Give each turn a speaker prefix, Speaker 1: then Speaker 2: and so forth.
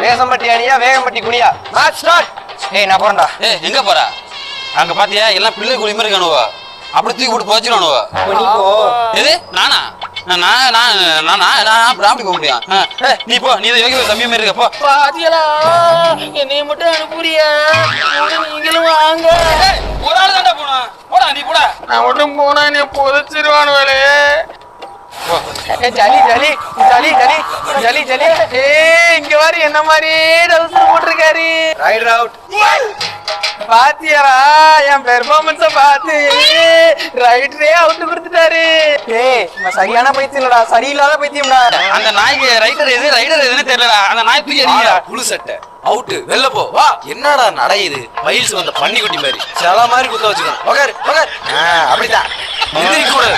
Speaker 1: வேகம்பட்டி அணியா வேகம்பட்டி குனியா match start. ஏய் நான் போறேன்டா.
Speaker 2: ஏய் எங்க போற? அங்க பாத்தியா எல்லாம் பிள்ளை குழி மாதிரி இருக்கானுவ. அப்படி தூக்கி போட்டு போச்சிடுவானுவ.
Speaker 1: நீ போ.
Speaker 2: எது நானா? நான் அப்படி போக முடியும். நீ போ, நீ யோகி தம்பி மாதிரி இருக்க போ.
Speaker 3: பாத்தியலா என்னைய மட்டும் அனுப்புறியா? நீங்களும் வாங்க.
Speaker 2: ஒரு ஆள் தாண்டா போனா. போடா நீ போடா.
Speaker 3: நான் மட்டும் போனா என்ன புதைச்சிருவானுவலே.
Speaker 1: ஜலி ஜலி ஜலி ஜலி ஜலி ஜலி.
Speaker 3: ஏய் இங்க வாரி என்ன மாதிரி டவுசர் போட்டிருக்காரு.
Speaker 1: Rider out.
Speaker 3: பாத்தியாரா என் பெர்ஃபார்மன்ஸ பார்த்து ரைடரே அவுட் கொடுத்துட்டாரு.
Speaker 1: ஏய் நான் சரியான பைத்தியம் இல்லடா, சரியில்லாத பைத்தியம்டா.
Speaker 2: அந்த நாய்க்கு ரைடர் எதுன்னு தெரியலடா. அந்த நாய் தூக்கி அடிக்கிறா. புழு சட்டை அவுட். வெளில போ வா. என்னடா நடையுது? மயில்ஸ் வந்த பன்னிக்குட்டி மாதிரி சில மாதிரி குத்த வச்சுக்கணும். உட்காரு உட்காரு. அப்படிதான் எந்திரிக்க கூடாது.